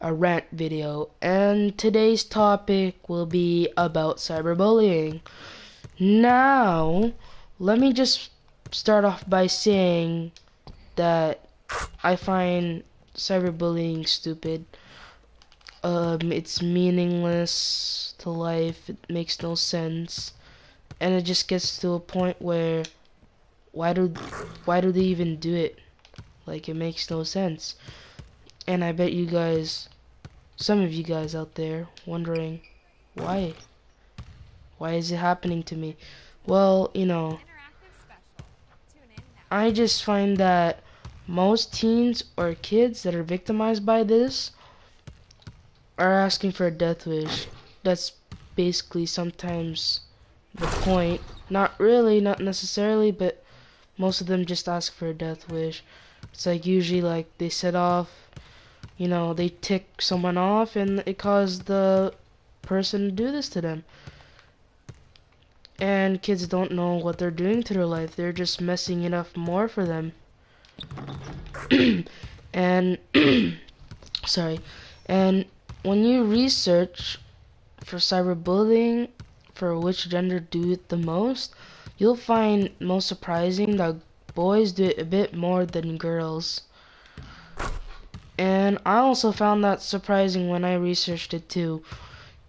a rant video, and today's topic will be about cyberbullying. Now, let me just start off by saying that I find cyberbullying stupid. It's meaningless to life, it makes no sense, and it just gets to a point where why do they even do it? Like, it makes no sense. And I bet you guys, some of you guys out there, wondering why is it happening to me? Well, I just find that most teens or kids that are victimized by this are asking for a death wish. That's basically sometimes the point. Not really, not necessarily, but most of them just ask for a death wish. It's like usually like they set off, they tick someone off and it caused the person to do this to them. And kids don't know what they're doing to their life. They're just messing it up more for them. And sorry. And when you research for cyberbullying, for which gender do it the most, you'll find most surprising that boys do it a bit more than girls. And I also found that surprising when I researched it too.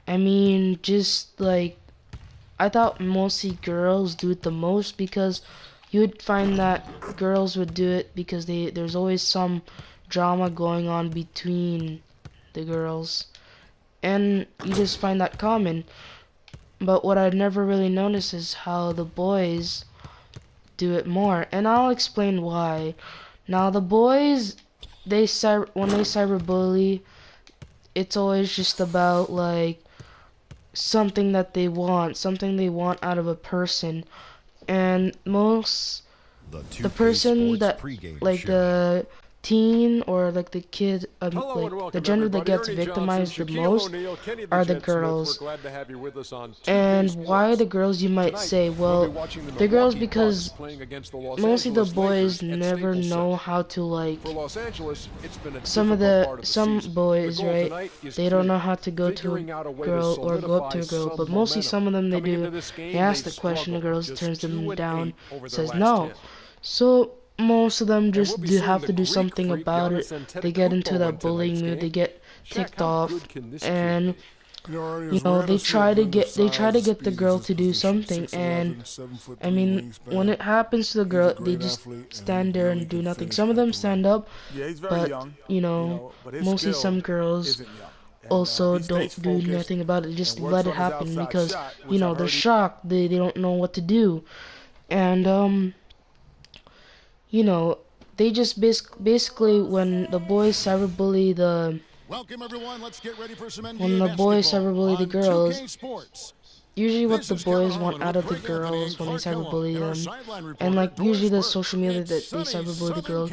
I mean, just like, I thought mostly girls do it the most, because you would find that girls would do it because there's always some drama going on between the girls, and you just find that common. But what I'd never really noticed is how the boys do it more, and I'll explain why. Now, the boys, when they cyberbully, it's always just about like something they want out of a person, and the person that, like, the teen or like the kid, like the gender that gets victimized the most are the girls. And why the girls, you might say? Well, the girls because mostly the boys never know how to, like, some boys, right, they don't know how to go to a girl or go up to a girl, but mostly some of them they do. They ask the question, the girl turns them down, says no. So most of them just have to do something about it. They get into that bullying mood, they get ticked off, and they try to get the girl to do something. And I mean, when it happens to the girl, they just stand there and do nothing. Some of them stand up, but mostly some girls also don't do nothing about it. Just let it happen because they're shocked. They don't know what to do. And they just basically, when the boys cyberbully the the girls, usually what the boys want out of the girls when they cyberbully them, and like usually the social media that they cyberbully the girls,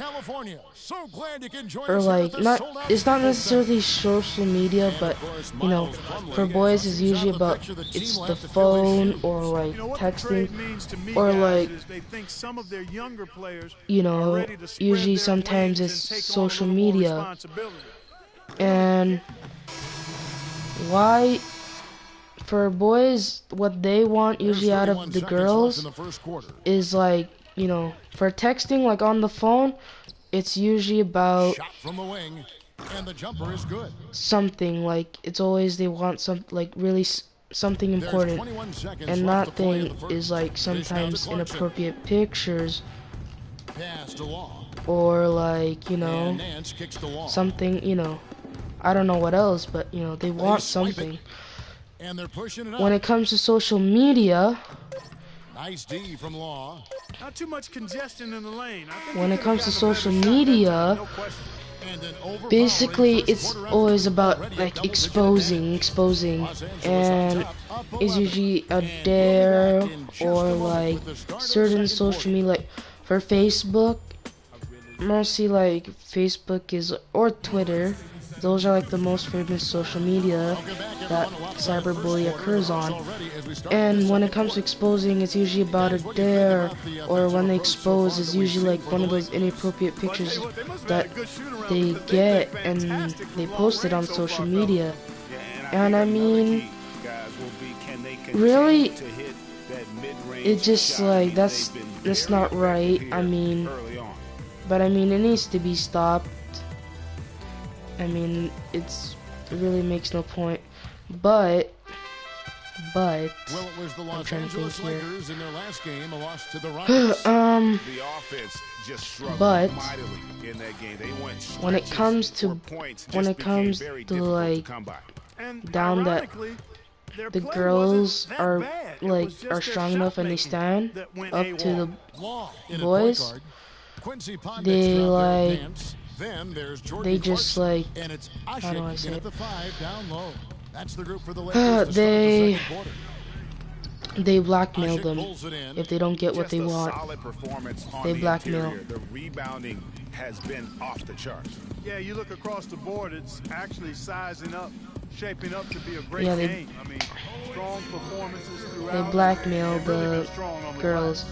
or like, it's not necessarily social media, but for boys is usually about, it's the phone or like texting, or like usually sometimes it's social media. And why, for boys, what they want usually out of the girls is like, for texting, like on the phone, it's usually about something, like, it's always they want really something important, and that thing is like sometimes inappropriate pictures, or like something, I don't know what else, but they want something. When it comes to social media, Nice D from Law. Not too much congestion in the lane. When it comes to social media, basically it's always about like exposing, and it's usually a dare, or like certain social media, like for Facebook, mostly like Facebook is, or Twitter, those are like the most famous social media that cyberbullying occurs on. And when it comes to exposing, it's usually about a dare, or when they expose, it's usually like one of those inappropriate pictures that they get and they post it on social media. And I mean, really, it just like that's not right. I mean, but I mean, it needs to be stopped. I mean, it really makes no point. But Well, it was the I'm Los trying to think Angeles here. Lakers in their last game, a loss to the Rockets. The offense just struggled But mightily in that game. They went when it stretches comes to where points when just it became comes very to difficult like come by. And down that ironically, their the play girls wasn't that are bad. It like was just are their strong shot enough and they making stand that went up to AWOL. the Law in a boys. point guard. Quincy Pondexter They out there at like Nance. Then there's they Jordan just Clarkson. like And it's how do I Ashik say in it? at the 5 down low. That's the group for the Lakers to start the they second quarter. they blackmail Ashik them pulls it in. if they don't get what Just they a want. solid performance on They the blackmail. interior. The rebounding has been off the charts. Yeah, you look across the board, it's actually sizing up, shaping up to be a great Yeah, they- game. I mean, strong performances throughout. They blackmail and really the been strong on the girls.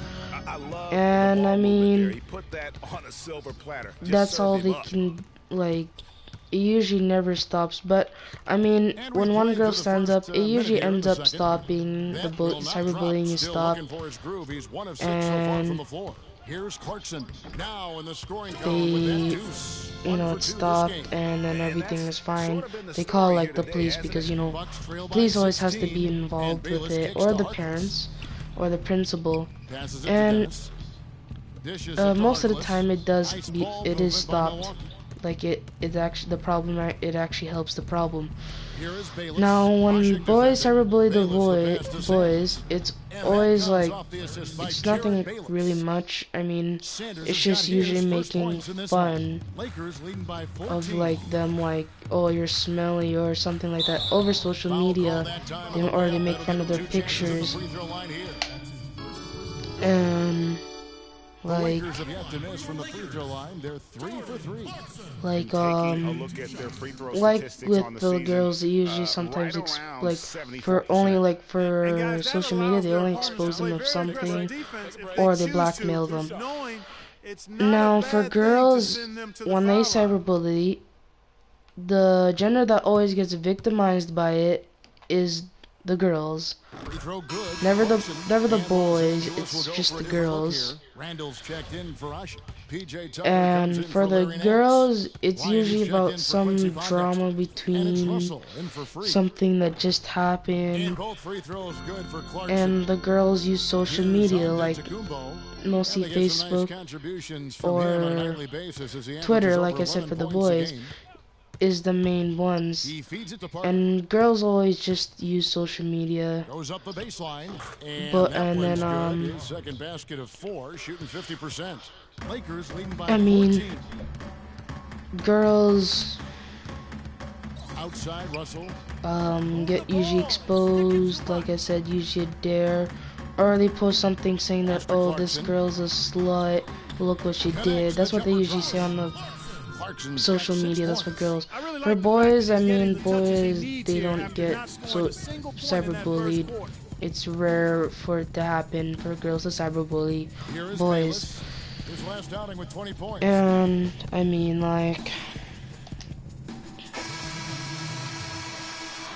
I love And, the ball I movement mean, there. He put that on a silver platter. Just That's serve all him they up. can like. It usually never stops, but I mean, And when we one play girl to the stands first, up, it minute usually here in ends the up second. stopping the That will not cyberbullying drop. is Still stopped. looking for his groove. He's 1 of 6 so far from And the floor. Here's Clarkson now in the scoring they, column with that deuce. you 1 know, for it's 2 this stopped, game. and then And everything that's is fine. sort of been the They call story like here the today, police hasn't because it? you know, Bucks trail by police always has to 16, be and involved with Bayless it, kicks or to the Harkless. parents, or the principal. Passes it to And Dennis. Dishes it to most of the Harkless. time it Nice it ball is movement by stopped. Milwaukee. Like it actually the problem it actually helps the problem. Here is Bayless. Now, when Ashik boys defending. cyberbully the Bayless the pass to Sanders. boys, it's And that always comes like off the assist by it's Jared nothing Bayless. really much. I mean, Sanders it's has just got his usually first making points in this fun one. Lakers leading by 14. of like them like, oh, you're smelly or something like that over social Foul call media, that time they, on the or they layup. make That'll fun give of them their 2 chances at the pictures free throw line here. and The like Lakers have yet to miss from the free throw line. They're 3 for 3. like Taking a look at their free throw like statistics with on the the season, girls, they usually right sometimes around like 74%. for only like And for guys, that social media, allows they their only opponents to expose them play of very aggressive something, defense if or they they choose blackmail to, them. knowing it's not Now a for bad thing to girls, send them to the when they foul line. cyberbully, the gender that always gets victimized by it is the girls. Free throw good. Never the Clarkson. boys. And Los Angeles will It's go just for a the different look girls. here. Randall's checked in for Usher. PJ Tucker comes And in for the Larry Nance. girls, it's Wyatt is usually checked in about for some Quincy Pondexter. drama And it's between Russell in for free. something that just And happened. both free throws good for Clarkson. And the girls use social Here's media Andre like Tacumbo. mostly And they get some nice Facebook contributions from him on a or nightly basis as he Twitter, averages like over I said 11 for the points a boys, game. is the main ones. He feeds it to Parker. And girls always just use social media. Goes up the baseline, and But- that and one's then, good. His second basket of 4, shooting 50%. Lakers leading by I mean, 14. Girls Outside, Russell. get usually exposed, like I said, usually a dare, or they post something saying that, oh, this girl's a slut, look what she did. That's what they usually say on the Clarkson's social got 6 media. That's for points. girls. I really For like the boys, fact I he's getting mean, the touches he boys, needs they here don't after get not so scoring a single point in that first cyberbullied. quarter. It's rare for it to happen for girls to cyberbully Here is boys. Bayless. His last outing with 20 points. And I mean, like,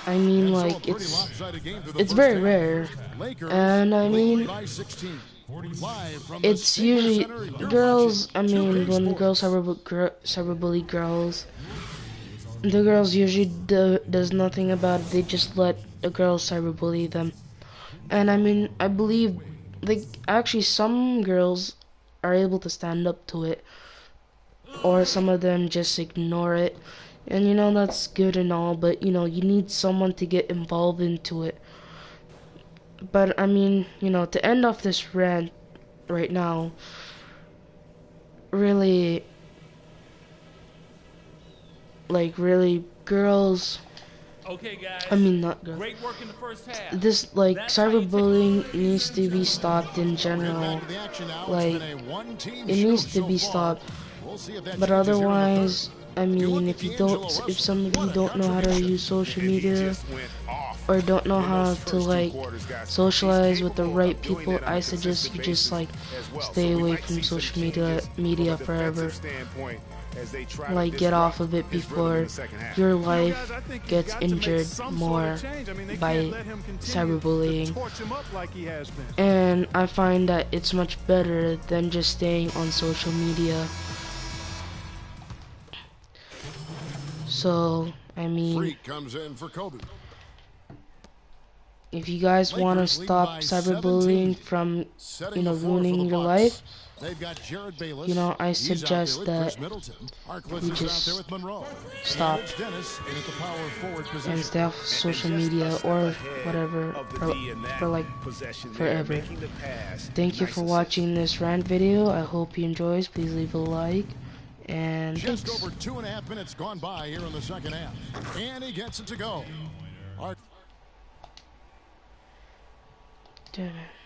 And so a like pretty it's lopsided game through the it's first very half. rare. Lakers And I lead mean, by 16. Live from the it's Staples usually Center, you're girls. I watching mean, 2K when girls Sports. cyberbully girls, the girls usually does nothing about it. They just let the girls cyberbully them. And I mean, I believe, like, actually, some girls are able to stand up to it, or some of them just ignore it. And you know, that's good and all, but you know, you need someone to get involved into it. But I mean, you know, to end off this rant right now, really, like, really, girls, Okay, guys. I mean, not girls. Great work in the first half. This, like, That's how you take cyberbullying over needs to be stopped in We'll get general. back to the action now. It's Like, been a one-team it show needs to so be far. stopped. We'll see if that But changes here in the third. otherwise, I mean, if some of you don't know how to use social media or don't know how to like socialize with the right people, I suggest you just like stay away from social media forever. Like get off of it before your life gets injured more by cyberbullying. And I find that it's much better than just staying on social media. So, I mean, Freak comes in for Kobe. if you guys want to stop cyberbullying from, ruining your life, I suggest that you just stop and stay off social media or whatever for like forever. Thank you for watching this rant video. I hope you enjoyed. Please leave a like. And Just thanks. over 2.5 minutes gone by here in the second half. And he gets it to go. Damn it.